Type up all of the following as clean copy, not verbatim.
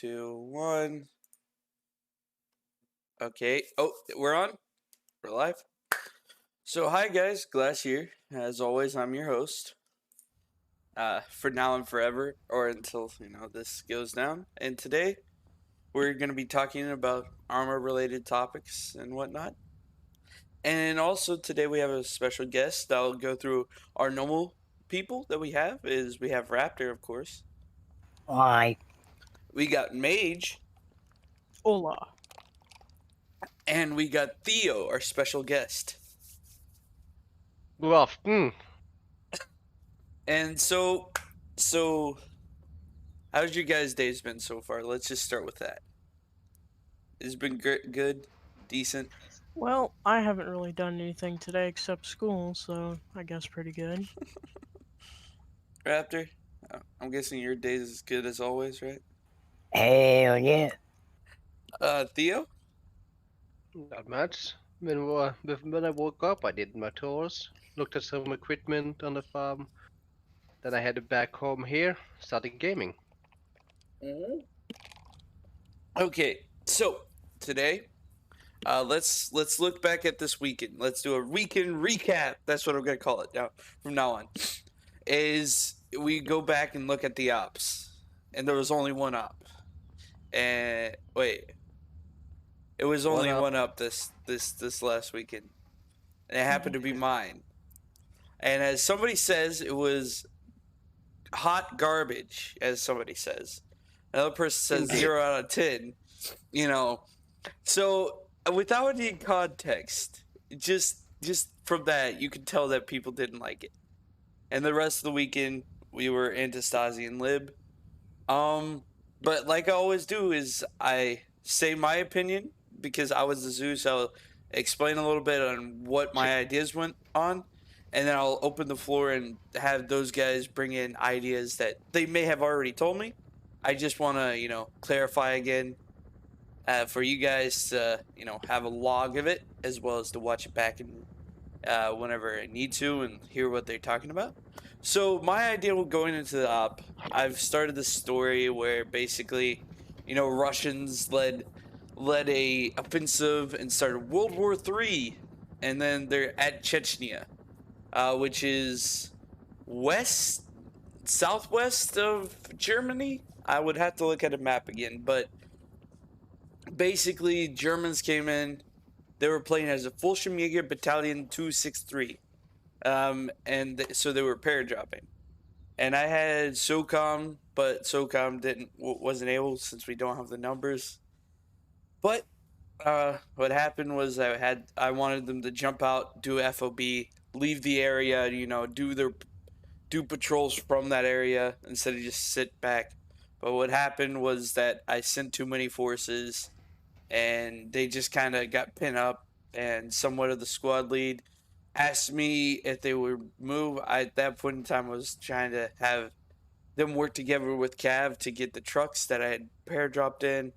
2, 1. Okay. Oh, we're on. We're live. So, hi guys, Glass here. As always, I'm your host. For now and forever, or until this goes down. And today, we're going to be talking about armor-related topics and whatnot. And also today, we have a special guest that'll go through our normal people that we have. We have Raptor, of course. Why? We got Mage. Hola. And we got Theo, our special guest. Good afternoon. And so, how's your guys' days been so far? Let's just start with that. It's been good, decent. Well, I haven't really done anything today except school, so I guess pretty good. Raptor, I'm guessing your day's as good as always, right? Hell yeah. Theo? Not much. When I woke up, I did my tours, looked at some equipment on the farm. Then I headed back home here, started gaming. Okay, so today, let's look back at this weekend. Let's do a weekend recap. That's what I'm gonna call it now from now on. Is we go back and look at the ops, and there was only one op. And wait, it was only one up this last weekend, and it happened to be mine. And as somebody says, it was hot garbage. As somebody says, another person says 0 out of 10. So without any context, just from that, you can tell that people didn't like it. And the rest of the weekend, we were Antistasi and Lib. But like I always do, is I say my opinion because I was the Zeus. I'll explain a little bit on what my ideas went on, and then I'll open the floor and have those guys bring in ideas that they may have already told me. I just want to, clarify again for you guys to, have a log of it as well as to watch it back and whenever I need to and hear what they're talking about. So my idea with going into the op, I've started this story where basically, Russians led a offensive and started World War III, and then they're at Chechnya, which is southwest of Germany. I would have to look at a map again, but basically Germans came in. They were playing as a Fallschirmjäger Battalion 263. So they were paradropping. And I had SOCOM, but SOCOM wasn't able since we don't have the numbers. But what happened was I wanted them to jump out, do FOB, leave the area, do patrols from that area instead of just sit back. But what happened was that I sent too many forces, and they just kind of got pinned up, and somewhat of the squad lead asked me if they would move. At that point in time, I was trying to have them work together with Cav to get the trucks that I had paradropped in.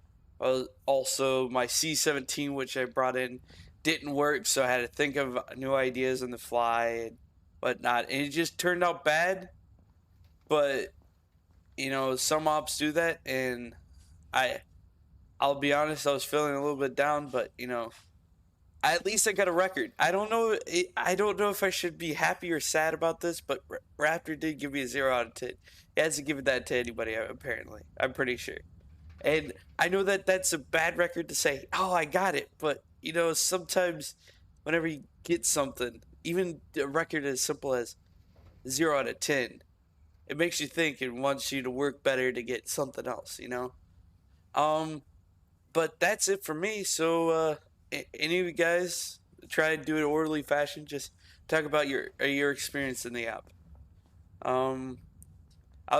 Also, my C-17, which I brought in, didn't work, so I had to think of new ideas on the fly and whatnot. And it just turned out bad, but, some ops do that, and I'll be honest, I was feeling a little bit down, but, at least I got a record. I don't know if I should be happy or sad about this, but Raptor did give me a 0 out of 10. He hasn't given that to anybody, apparently. I'm pretty sure. And I know that that's a bad record to say, oh, I got it. But, sometimes whenever you get something, even a record as simple as 0 out of 10, it makes you think and wants you to work better to get something else, But that's it for me. So, any of you guys try to do it in orderly fashion? Just talk about your experience in the app. I'll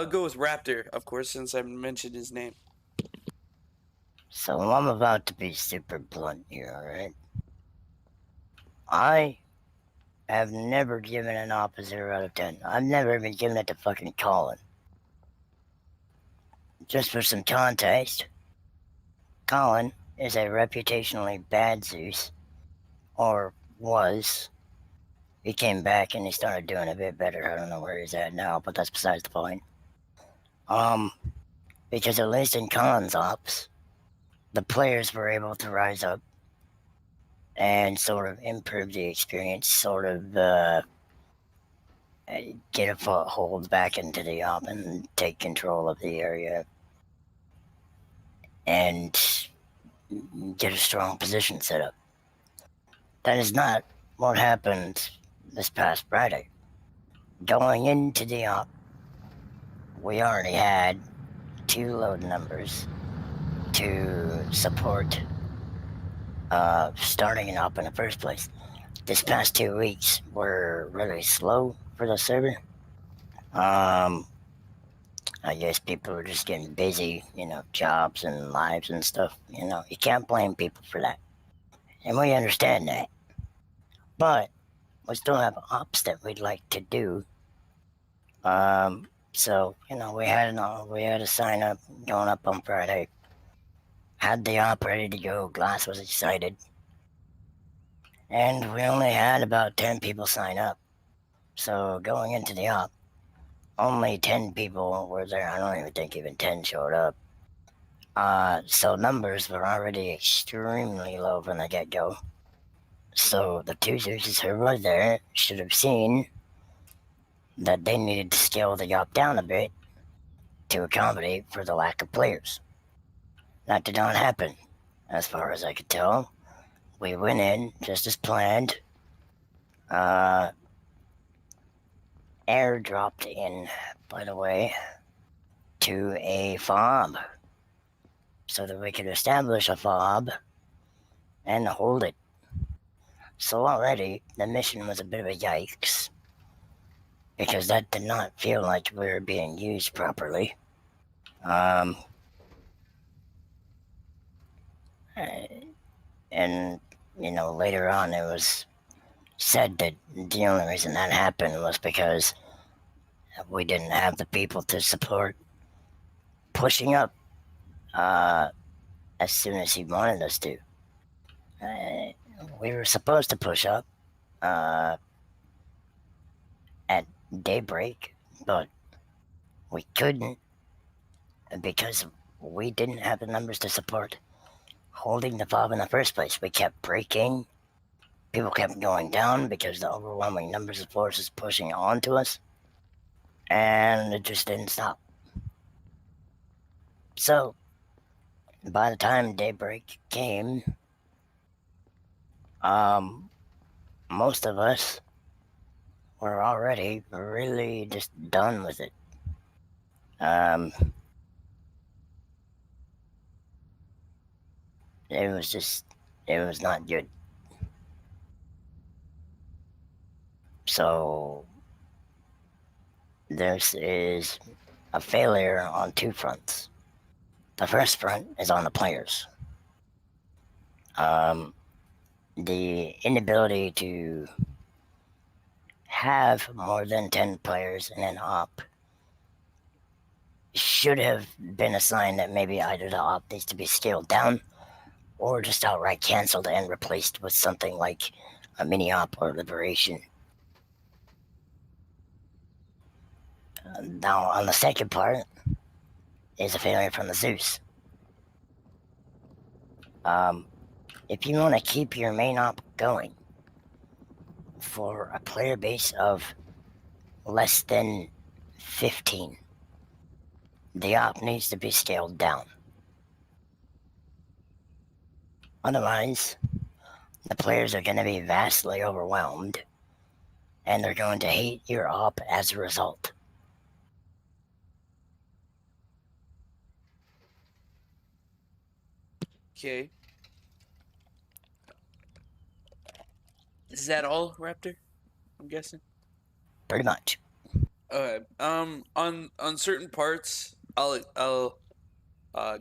go with Raptor, of course, since I mentioned his name. So I'm about to be super blunt here, alright? I have never given an op a 0 out of 10. I've never even given it to fucking Colin. Just for some context, Colin is a reputationally bad Zeus, or was. He came back and he started doing a bit better. I don't know where he's at now, but that's besides the point. Because at least in Collins Ops, the players were able to rise up and sort of improve the experience, sort of get a foothold back into the op and take control of the area and get a strong position set up. That is not what happened this past Friday. Going into the op, we already had 2 load numbers to support starting an op in the first place. This past 2 weeks were really slow for the server. I guess people are just getting busy, jobs and lives and stuff. You can't blame people for that. And we understand that. But we still have ops that we'd like to do. So, we had a sign up going up on Friday. Had the op ready to go. Glass was excited. And we only had about 10 people sign up. So going into the op, only 10 people were there. I don't even think even 10 showed up. So numbers were already extremely low from the get-go. So the 2 Zeus's who were there should have seen that they needed to scale the op down a bit to accommodate for the lack of players. That did not happen, as far as I could tell. We went in just as planned. Airdropped in, by the way, to a fob so that we could establish a fob and hold it. So already the mission was a bit of a yikes because that did not feel like we were being used properly. And later on it was said that the only reason that happened was because we didn't have the people to support pushing up as soon as he wanted us to. We were supposed to push up at daybreak, but we couldn't because we didn't have the numbers to support holding the fob in the first place. We kept breaking. People kept going down because the overwhelming numbers of forces pushing onto us, and it just didn't stop. So, by the time daybreak came, most of us were already really just done with it. It was not good. So, this is a failure on 2 fronts. The first front is on the players. The inability to have more than 10 players in an op should have been a sign that maybe either the op needs to be scaled down or just outright canceled and replaced with something like a mini op or liberation. Now, on the second part is a failure from the Zeus. If you want to keep your main op going for a player base of less than 15, the op needs to be scaled down. Otherwise, the players are going to be vastly overwhelmed, and they're going to hate your op as a result. Okay. Is that all, Raptor? I'm guessing. Pretty much. Okay. On certain parts, I'll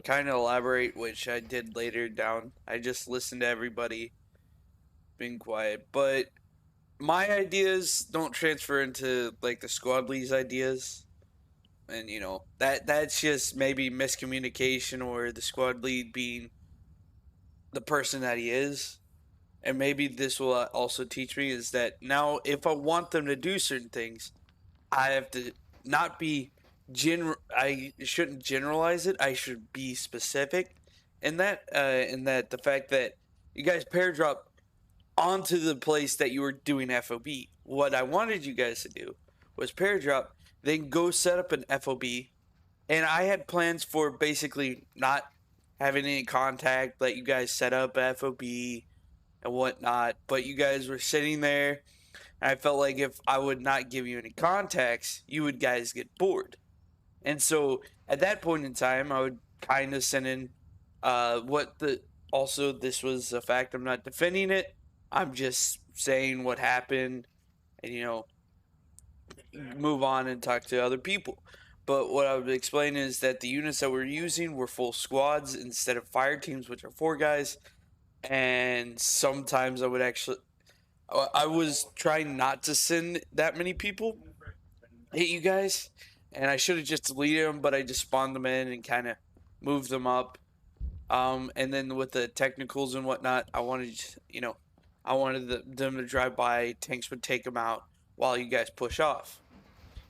kind of elaborate, which I did later down. I just listened to everybody being quiet, but my ideas don't transfer into like the squad lead's ideas, and that's just maybe miscommunication or the squad lead being the person that he is. And maybe this will also teach me is that now if I want them to do certain things, I have to not be I shouldn't generalize it. I should be specific in that the fact that you guys pair drop onto the place that you were doing FOB. What I wanted you guys to do was pair drop, then go set up an FOB, and I had plans for basically not having any contact, let you guys set up FOB and whatnot. But you guys were sitting there, and I felt like if I would not give you any contacts, you would guys get bored. And so at that point in time, I would kind of send in what the. Also, this was a fact. I'm not defending it. I'm just saying what happened, and move on and talk to other people. But what I would explain is that the units that we're using were full squads instead of fire teams, which are 4 guys. And sometimes I was trying not to send that many people hit you guys, and I should have just deleted them, but I just spawned them in and kind of moved them up. And then with the technicals and whatnot, I wanted them to drive by. Tanks would take them out while you guys push off,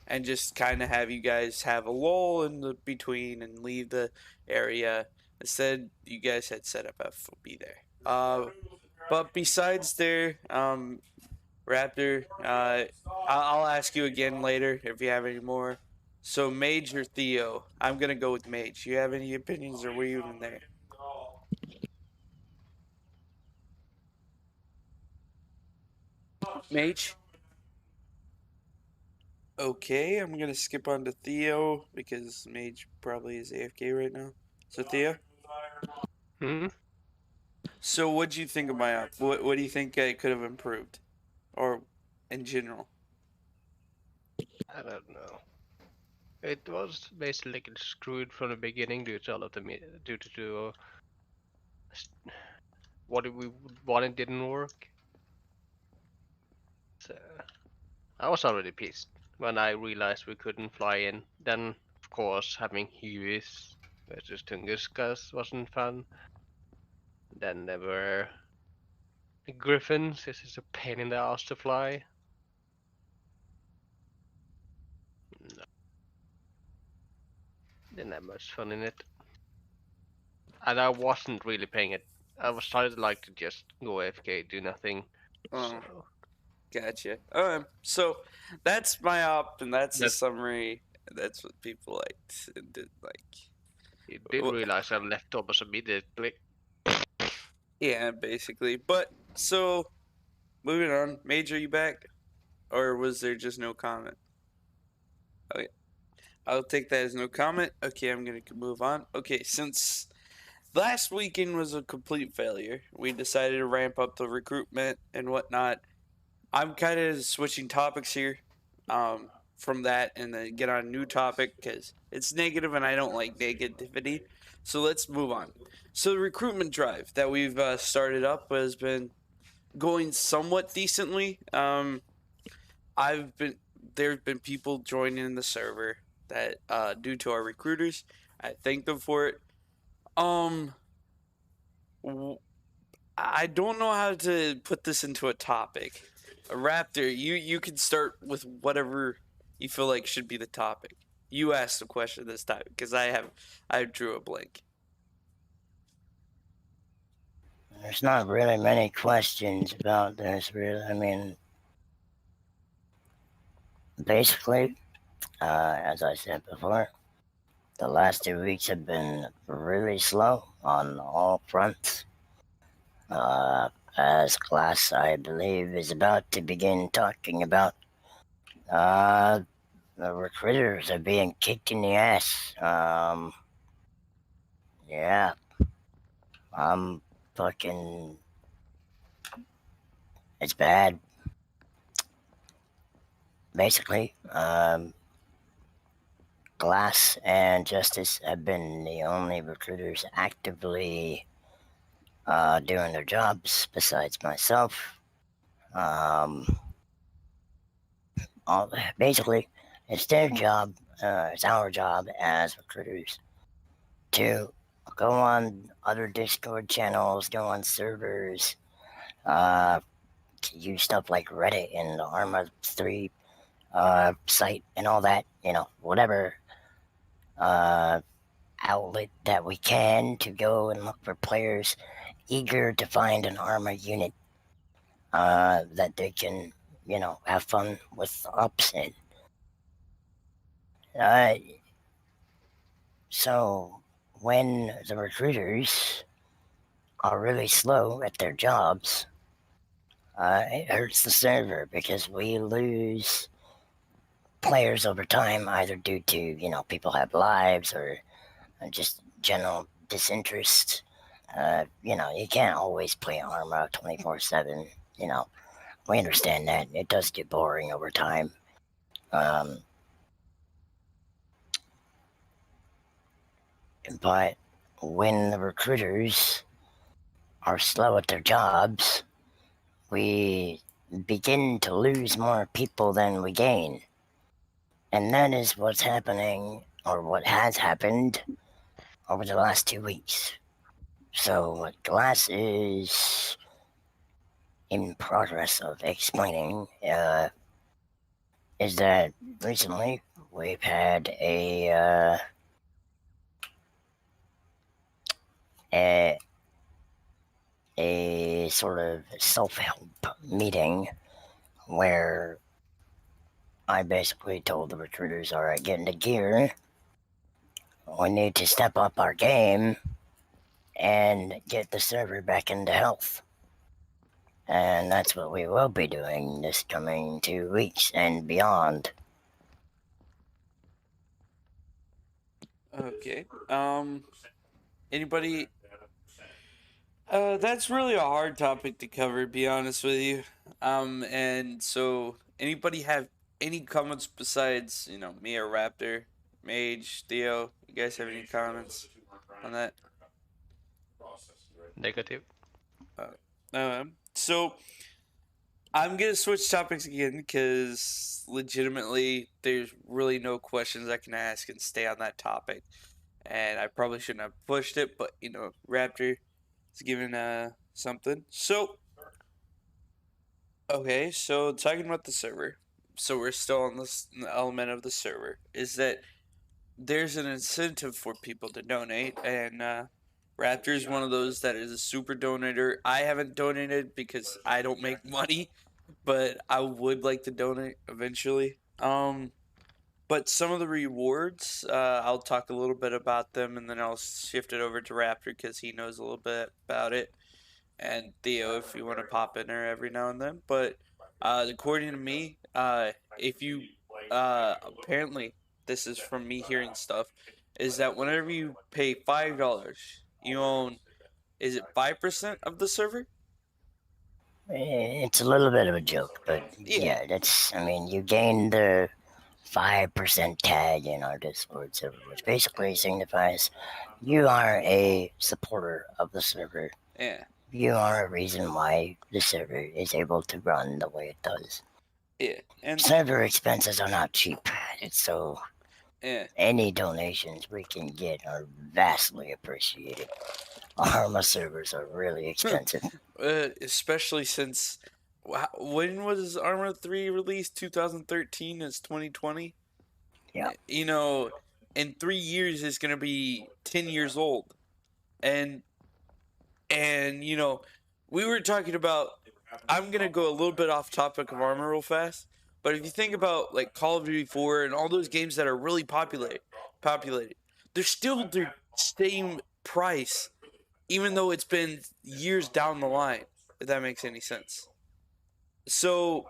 and just kind of have you guys have a lull in the between and leave the area. Instead, you guys had set up FOB there. But besides there, Raptor, I'll ask you again later if you have any more. So Mage or Theo? I'm gonna go with Mage. You have any opinions, or were you even there? Mage? Okay, I'm gonna skip on to Theo because Mage probably is AFK right now. So Theo? Hmm? So what do you think of my op? What do you think I could have improved? Or in general? I don't know. It was basically screwed from the beginning due to all of the due to what we wanted didn't work. So I was already pissed when I realized we couldn't fly in. Then, of course, having Hueys versus Tunguska wasn't fun. Then there were Griffins. This is a pain in the ass to fly. No, didn't have much fun in it. And I wasn't really paying it. I was trying to like to just go AFK, do nothing. Oh, So gotcha. So that's my op, and that's the That's- summary. That's what people liked and did like. you did realize I left almost immediately. Yeah, basically. But so moving on. Major, you back, or was there just no comment? Okay, I'll take that as no comment. Okay, I'm gonna move on. Okay, since last weekend was a complete failure, we decided to ramp up the recruitment and whatnot. I'm kind of switching topics here, from that, and then get on a new topic because it's negative and I don't like negativity. So let's move on. So the recruitment drive that we've started up has been going somewhat decently. I've been There's been people joining the server that due to our recruiters. I thank them for it. Um, I don't know how to put this into a topic. Raptor, you can start with whatever you feel like should be the topic. You asked the question this time because I drew a blank. There's not really many questions about this, really. I mean, basically, as I said before, the last 2 weeks have been really slow on all fronts. As class, I believe, is about to begin talking about, the recruiters are being kicked in the ass. Yeah, I'm fucking. It's bad. Basically, Glass and Justice have been the only recruiters actively doing their jobs besides myself. Basically, it's their job, it's our job as recruiters to go on other Discord channels, go on servers, use stuff like Reddit and the Arma 3 site and all that, whatever outlet that we can to go and look for players eager to find an armor unit that they can, have fun with ups in. So when the recruiters are really slow at their jobs, it hurts the server because we lose players over time, either due to, people have lives or just general disinterest. You can't always play armor 24/7. We understand that it does get boring over time. But when the recruiters are slow at their jobs, we begin to lose more people than we gain. And that is what's happening, or what has happened, over the last 2 weeks. So what Glass is in progress of explaining is that recently we've had a sort of self-help meeting where I basically told the recruiters, all right, get into gear. We need to step up our game and get the server back into health. And that's what we will be doing this coming 2 weeks and beyond. Okay. Anybody? That's really a hard topic to cover, to be honest with you. And so anybody have any comments besides, me or Raptor, Mage, Theo? You guys have any comments on that? Negative. So I'm gonna switch topics again because legitimately there's really no questions I can ask and stay on that topic. And I probably shouldn't have pushed it, but Raptor is giving something. So okay, so talking about the server. So we're still on this element of the server. Is that there's an incentive for people to donate, and Raptor is one of those that is a super donator. I haven't donated because I don't make money, but I would like to donate eventually. But some of the rewards, I'll talk a little bit about them, and then I'll shift it over to Raptor because he knows a little bit about it, and Theo if you want to pop in there every now and then. But according to me, if you apparently this is from me hearing stuff, is that whenever you pay $5, you own, is it 5% of the server? It's a little bit of a joke, but Yeah. you gain the 5% tag in our Discord server, which basically signifies you are a supporter of the server. Yeah. You are a reason why the server is able to run the way it does. Yeah. And server expenses are not cheap, so yeah. any donations we can get are vastly appreciated. Arma servers are really expensive. Especially since when was Armor 3 released? 2013 is 2020. Yeah. In 3 years it's going to be 10 years old. And we were talking about, I'm going to go a little bit off topic of Armor real fast, but if you think about like Call of Duty 4 and all those games that are really populated, they're still the same price even though it's been years down the line, if that makes any sense. So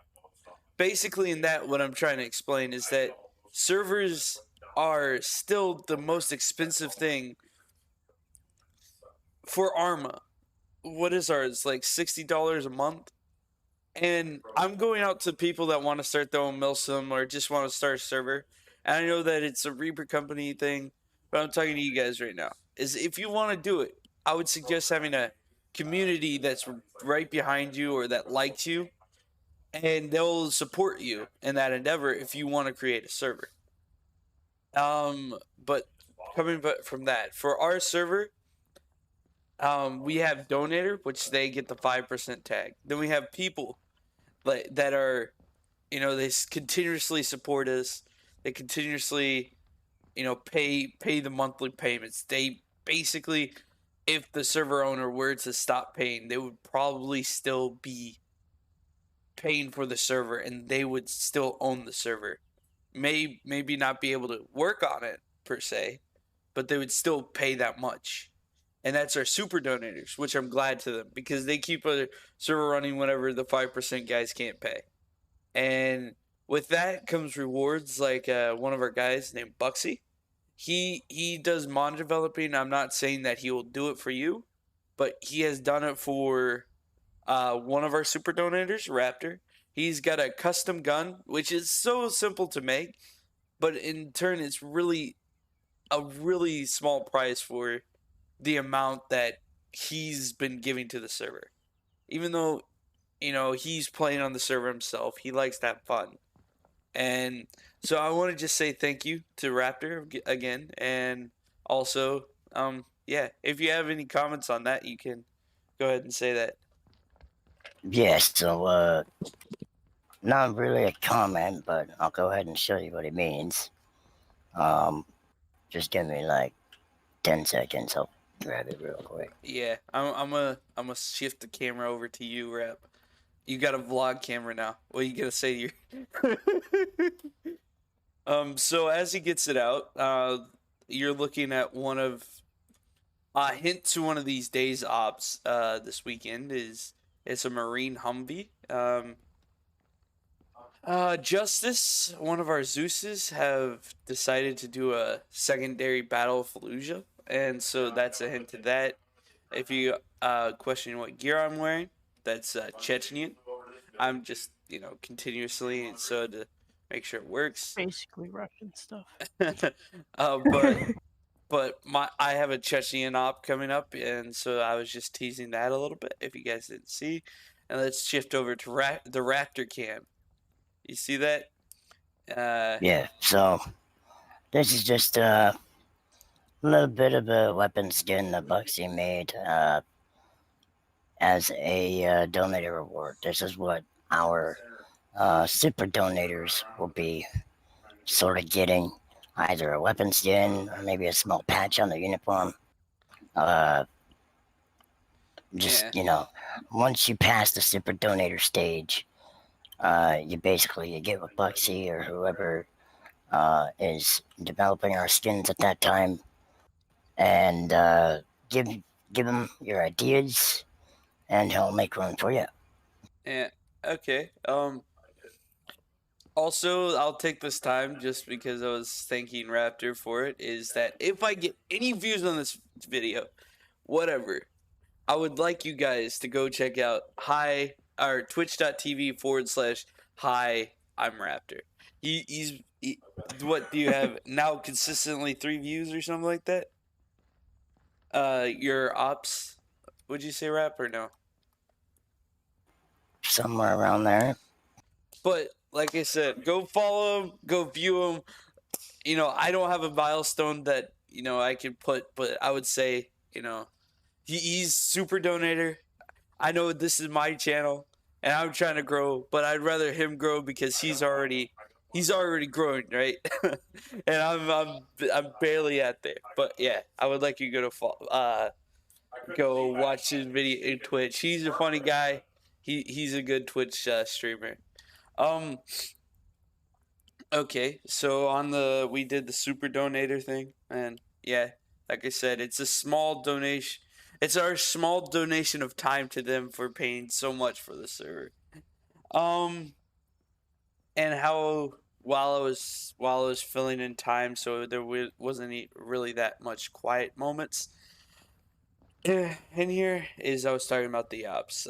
basically in that, what I'm trying to explain is that servers are still the most expensive thing for Arma. What is ours? Like $60 a month? And I'm going out to people that want to start their own Milsim or just want to start a server. And I know that it's a Reaper company thing, but I'm talking to you guys right now. Is if you want to do it, I would suggest having a community that's right behind you or that likes you, and they'll support you in that endeavor if you want to create a server. But coming from that, for our server, we have donator, which they get the 5% tag. Then we have people that are, they continuously support us. They continuously pay the monthly payments. They basically, if the server owner were to stop paying, they would probably still be paying for the server, and they would still own the server. Maybe not be able to work on it per se, but they would still pay that much. And that's our super donators, which I'm glad to them because they keep a server running whenever the 5% guys can't pay. And with that comes rewards like one of our guys named Buxy. He does mod developing. I'm not saying that he will do it for you, but he has done it for one of our super donators, Raptor. He's got a custom gun, which is so simple to make, but in turn, it's really a really small price for the amount that he's been giving to the server. Even though, he's playing on the server himself, he likes to have fun. And so I want to just say thank you to Raptor again. And also, yeah, if you have any comments on that, you can go ahead and say that. Yes, so, not really a comment, but I'll go ahead and show you what it means. Just give me like 10 seconds. I'll grab it real quick. Yeah, I'm gonna shift the camera over to you, Rap. You got a vlog camera now. What are you gonna say to your so as he gets it out, you're looking at one of hint to one of these days ops this weekend is it's a Marine Humvee. Justice, one of our Zeuses, have decided to do a secondary battle of Fallujah, and so that's a hint to that. If you question what gear I'm wearing, that's Chechenian. I'm just continuously so to make sure it works. Basically Russian stuff. But I have a Chechenian op coming up, and so I was just teasing that a little bit. If you guys didn't see, and let's shift over to the Raptor cam. You see that? Yeah, so this is just a little bit of a weapon skin that Buxy made as a donator reward. This is what our super donators will be sort of getting, either a weapon skin or maybe a small patch on their uniform. Once you pass the super donator stage, you get with Buxy or whoever is developing our skins at that time, and give him your ideas, and he'll make one for you. Yeah. Okay. Also, I'll take this time just because I was thanking Raptor for it. Is that if I get any views on this video, whatever, I would like you guys to go check out twitch.tv/hi I'm Raptor. What do you have now? Consistently 3 views or something like that. Your ops, would you say Rap or no? Somewhere around there. But like I said, go follow him, go view him. I don't have a milestone that I can put, but I would say he's super donator. I know this is my channel and I'm trying to grow, but I'd rather him grow because he's already growing, right? And I'm barely at there. But yeah, I would like you to go watch his video in Twitch. He's a funny guy. He's a good Twitch streamer. Okay, so we did the super donator thing, and yeah, like I said, it's a small donation. It's our small donation of time to them for paying so much for the server. And how while I was filling in time, so there wasn't really that much quiet moments. And here is I was talking about the ops.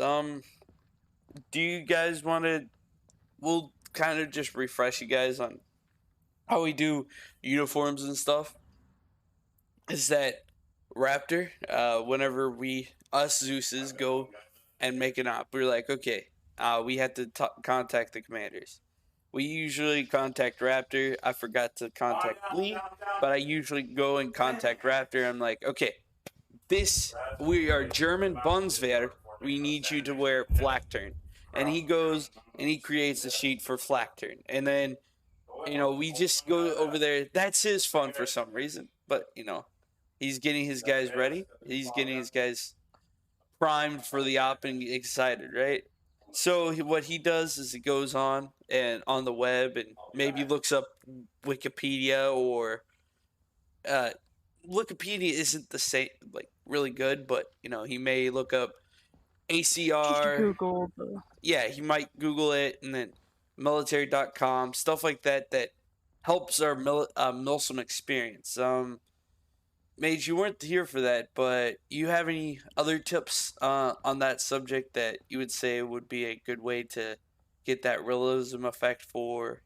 Do you guys want to? We'll kind of just refresh you guys on how we do uniforms and stuff. Is that Raptor? Whenever us Zeuses go and make an op, we're like, okay, we have to contact the commanders. We usually contact Raptor. I forgot to contact Lee, but I usually go and contact Raptor. I'm like, okay, we are German Bundeswehr. We need you to wear flak turn. And he goes and he creates a sheet for flak turn. And then we just go over there. That's his fun for some reason. But, he's getting his guys ready. He's getting his guys primed for the op and excited, right? So what he does is he goes on and on the web and maybe looks up Wikipedia or uh, Wikipedia isn't the same, like really good, but he may look up Just ACR. Google the. Yeah, he might Google it and then military.com, stuff like that helps our Milsim experience. Mage, you weren't here for that, but you have any other tips on that subject that you would say would be a good way to get that realism effect for,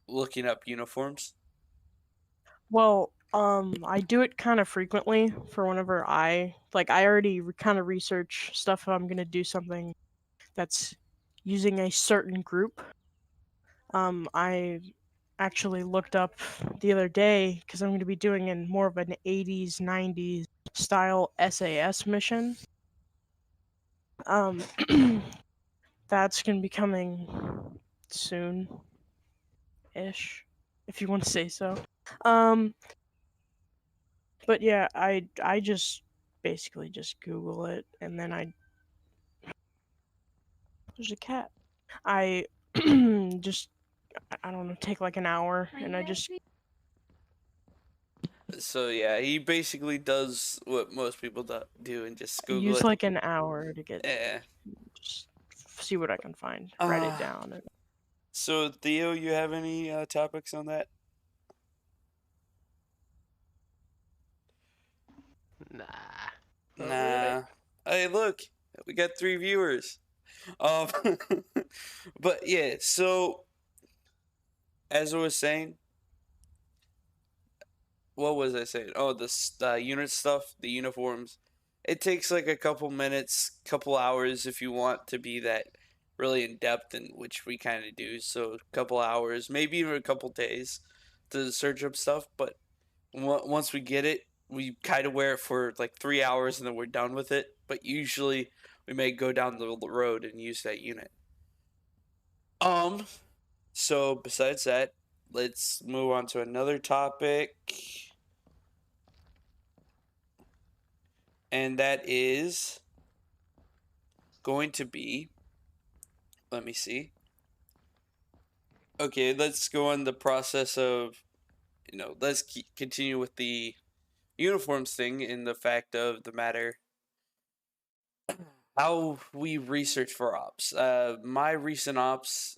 looking up uniforms? Well, I do it kind of frequently for whenever I already kind of research stuff if I'm gonna do something that's using a certain group. I actually looked up the other day because I'm going to be doing more of an 80s, 90s style SAS mission. That's going to be coming soon ish, if you want to say so. But yeah, I just basically just Google it and then there's a cat. I just I don't know, take like an hour and I just So yeah, he basically does what most people do and just Google use it. like an hour to get Yeah. just see what I can find, write it down. And So Theo, you have any topics on that? Nah. Not Nah. really. Hey, look, we got 3 viewers. Um, but yeah, so as I was saying, what was I saying? Oh, the unit stuff, the uniforms. It takes like a couple minutes, couple hours if you want to be that really in depth, in which we kind of do. So a couple hours, maybe even a couple days to search up stuff. But once we get it, we kind of wear it for like 3 hours and then we're done with it. But usually we may go down the road and use that unit. So besides that, let's move on to another topic. And that is going to be, let me see. Okay, let's go on the process of, let's continue with the uniforms thing in the fact of the matter how we research for ops. My recent ops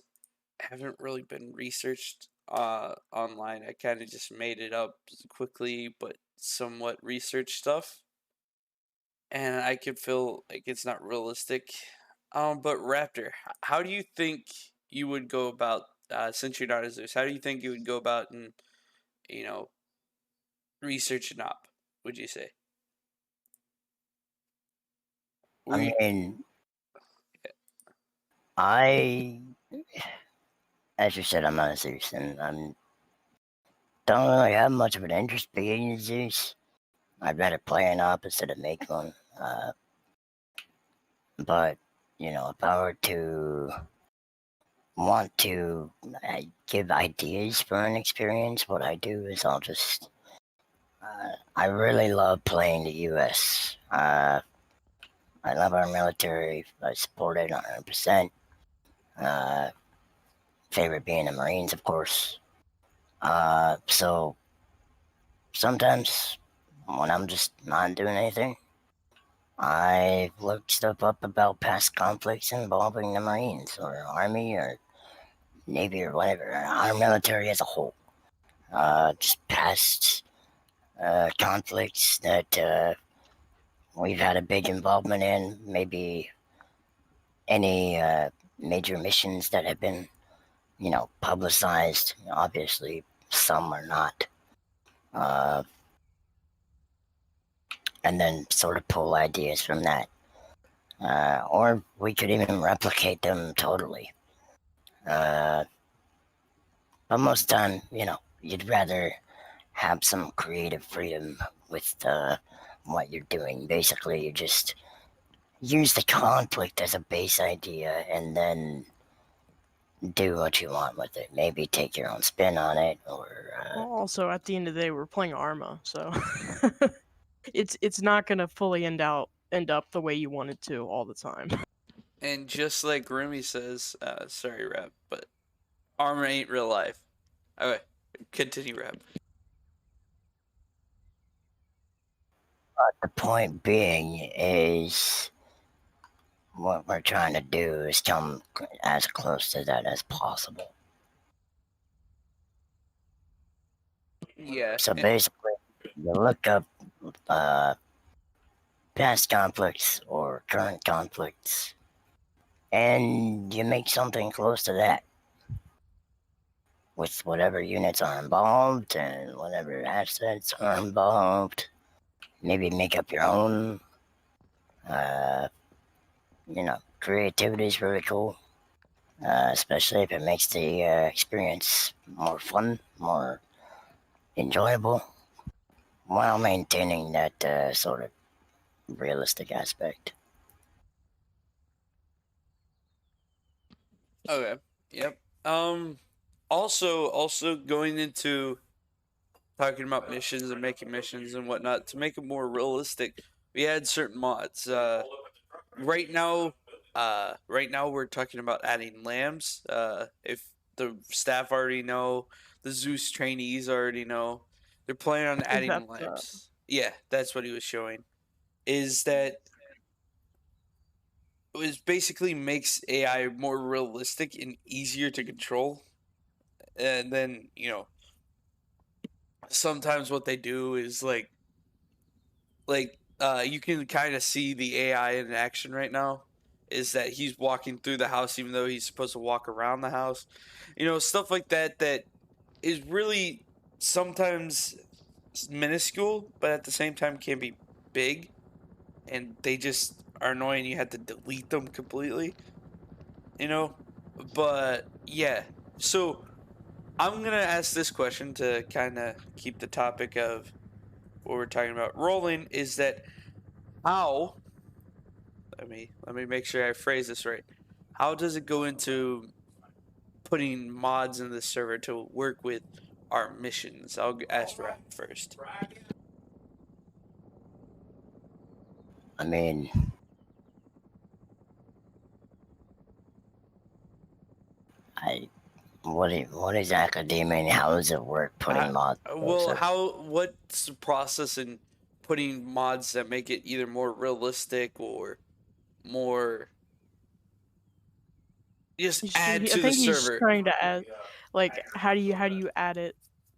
haven't really been researched online. I kind of just made it up quickly, but somewhat research stuff. And I can feel like it's not realistic. But Raptor, how do you think you would go about since you're not a Zeus? How do you think you would go about and you know research an op? Would you say? I mean, I, as you said, I'm not a Zeus, and I don't really have much of an interest being a Zeus. I'd rather play an op instead of make one. But, if I were to want to give ideas for an experience, what I do is I'll just. I really love playing the U.S. I love our military. I support it 100%. Favorite being the Marines, of course. So sometimes when I'm just not doing anything, I look stuff up about past conflicts involving the Marines or Army or Navy or whatever, our military as a whole. Just past conflicts that we've had a big involvement in, maybe any major missions that have been, publicized. Obviously, some are not. And then sort of pull ideas from that. Or we could even replicate them totally. But most of the time, you'd rather have some creative freedom with what you're doing. Basically, you just use the conflict as a base idea and then do what you want with it. Maybe take your own spin on it, or Well, also, at the end of the day, we're playing Arma, so it's not gonna fully end up the way you want it to all the time. And just like Remy says, sorry, Rap, but armor ain't real life. Okay, continue, Rap. the point being is what we're trying to do is come as close to that as possible. Yeah. So basically, you look up past conflicts or current conflicts, and you make something close to that with whatever units are involved and whatever assets are involved. Maybe make up your own. Creativity is really cool, especially if it makes the experience more fun, more enjoyable, while maintaining that sort of realistic aspect. Okay. Yep. Also going into talking about missions and making missions and whatnot to make it more realistic, we had certain mods. Right now, we're talking about adding lambs. If the staff already know, the Zeus trainees already know, they're planning on adding That's lambs. Yeah, that's what he was showing. Is that it basically makes AI more realistic and easier to control. And then, sometimes what they do is you can kind of see the AI in action right now is that he's walking through the house even though he's supposed to walk around the house. Stuff like that is really sometimes minuscule, but at the same time can be big, and they just are annoying. You have to delete them completely, you know? But yeah, so I'm gonna ask this question to kind of keep the topic of what we're talking about rolling. Is that how? Let me make sure I phrase this right. How does it go into putting mods in the server to work with our missions? I'll ask Rap first. I mean, what exactly do you mean? How does it work putting mods? Well, what's the process in putting mods that make it either more realistic or more just add I to the think he's server? trying to add, like, how do you add it?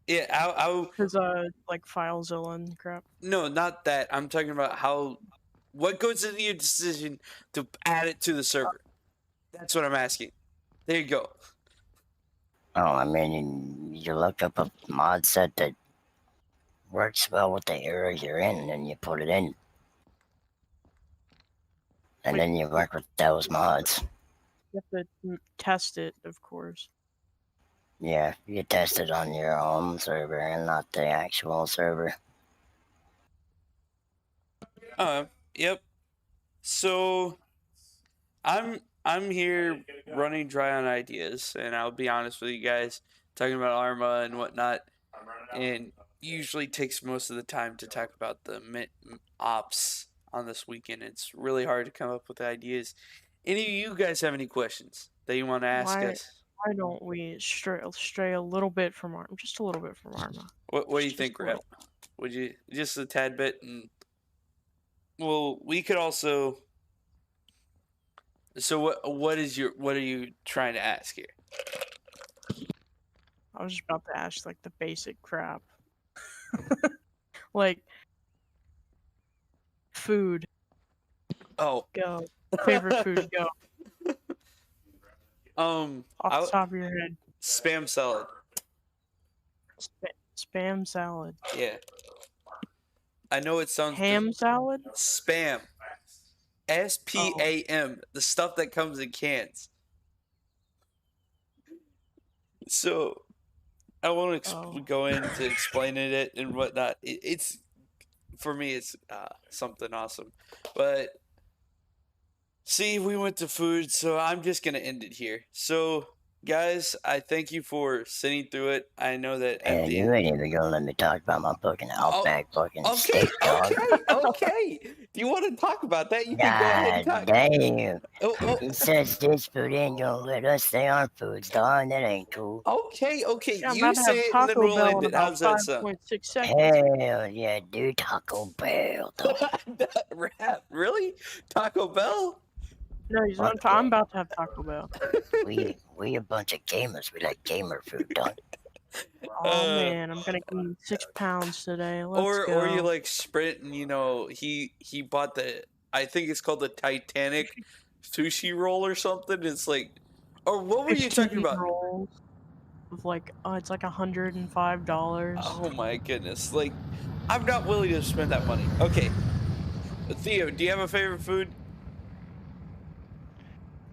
Yeah, Because like FileZilla and crap. no, not that. I'm talking about what goes into your decision to add it to the server. That's what I'm asking. There you go. Oh, I mean, you look up a mod set that works well with the area you're in, and you put it in, and Like, then you work with those mods. you have to test it, of course. Yeah, you test it on your own server and not the actual server. Yep. So I'm here running dry on ideas, and I'll be honest with you guys, talking about Arma and whatnot, and usually takes most of the time to talk about the ops on this weekend. It's really hard to come up with ideas. Any of you guys have any questions that you want to ask Why us? why don't we stray a little bit from Arma, just a little bit from Arma? What do you Just think, a Rep? little. Would you just a tad bit? And well, we could also. So what are you trying to ask here? I was just about to ask like the basic crap, like food. Oh, Go. Favorite food. Go. Off the top of your head. Spam salad. Spam salad. Yeah. I know it sounds Ham salad. spam. SPAM, the stuff that comes in cans. So I want to go into explaining it and whatnot. It's for me, it's something awesome. But see, we went to food, so I'm just gonna end it here. So guys, I thank you for sitting through it. I know that at And the you end. ain't even gonna let me talk about my fucking Outback fucking Okay, steak, dog. okay. If you want to talk about that, you can go ahead and God talk. damn. Oh, He says this food ain't gonna let us say our foods, dog. That ain't cool. okay. Yeah, I'm You about to have say it and then Taco we'll Bell end in it. about How's that sound? 5.6 seconds. Hell yeah, dude. Taco Bell, dog. That rap, really? Taco Bell? No, he's Fuck not. I'm about to have Taco Bell. We a bunch of gamers. We like gamer food, dog. Oh Uh, man, I'm gonna gain 6 pounds today. Let's or you go. like Sprint and he bought the, I think it's called the Titanic sushi roll or something. It's like, or what were you talking 15 about? rolls of like, it's like $105. Oh my goodness! Like, I'm not willing to spend that money. Okay, Theo, do you have a favorite food?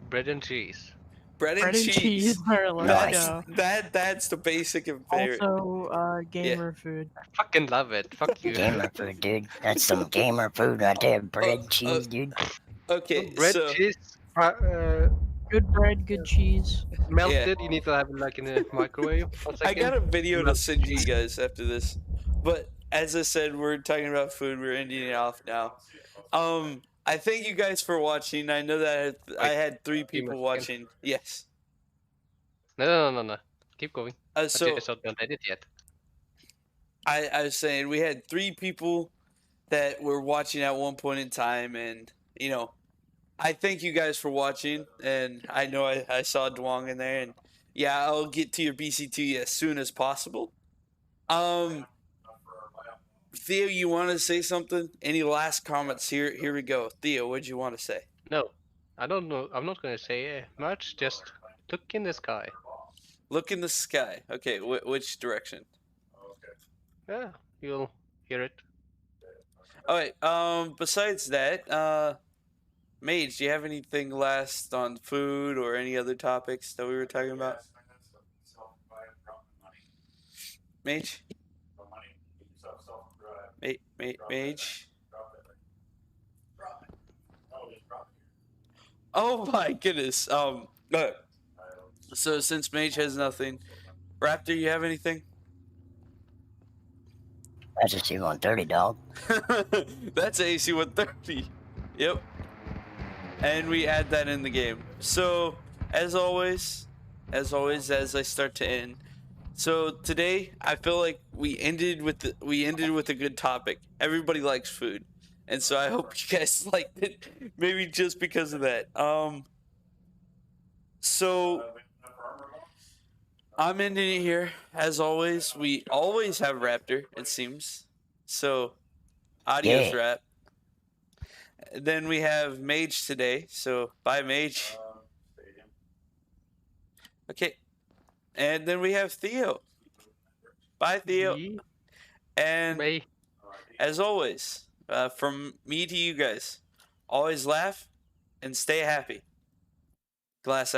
Bread and cheese. Bread and Bread and cheese. cheese. Alright, let's Nice. go. That's the basic and favorite. Also, gamer food. I fucking love it. Fuck you. Gamer food, dude. That's some gamer food right there. Bread, uh, cheese, dude. Okay, Bread, so cheese, Good bread, good cheese. melted. You need to have it like in a microwave. 1 I second. got a video to Melt send you cheese. guys after this. But as I said, we're talking about food. We're ending it off now. I thank you guys for watching. I know that I Wait, had 3 give me a people second. watching. Yes. No. Keep going. So It's not done edit yet. I was saying we had 3 people that were watching at one point in time, and I thank you guys for watching. And I know I saw Dwong in there, and yeah, I'll get to your BCT as soon as possible. Theo, you want to say something? Any last comments? Here we go. Theo, what'd you want to say? No, I don't know. I'm not gonna say much. Just look in the sky. Look in the sky. Okay, which direction? Yeah, you'll hear it. All right. Besides that, Mage, do you have anything last on food or any other topics that we were talking about? Mage? Mage? Oh my goodness. So since Mage has nothing, Raptor, you have anything? That's a C-130, dog. That's AC 130. Yep. And we add that in the game. So as always, as I start to end. So today I feel like we ended with a good topic. Everybody likes food. And so I hope you guys liked it. Maybe just because of that. So I'm ending it here. As always, we always have Raptor, it seems. So adios, Yeah. Rap. Then we have Mage today. So bye, Mage. Okay. And then we have Theo. Bye, Theo. Yeah. And Bye. as always, from me to you guys, always laugh and stay happy. Glass out.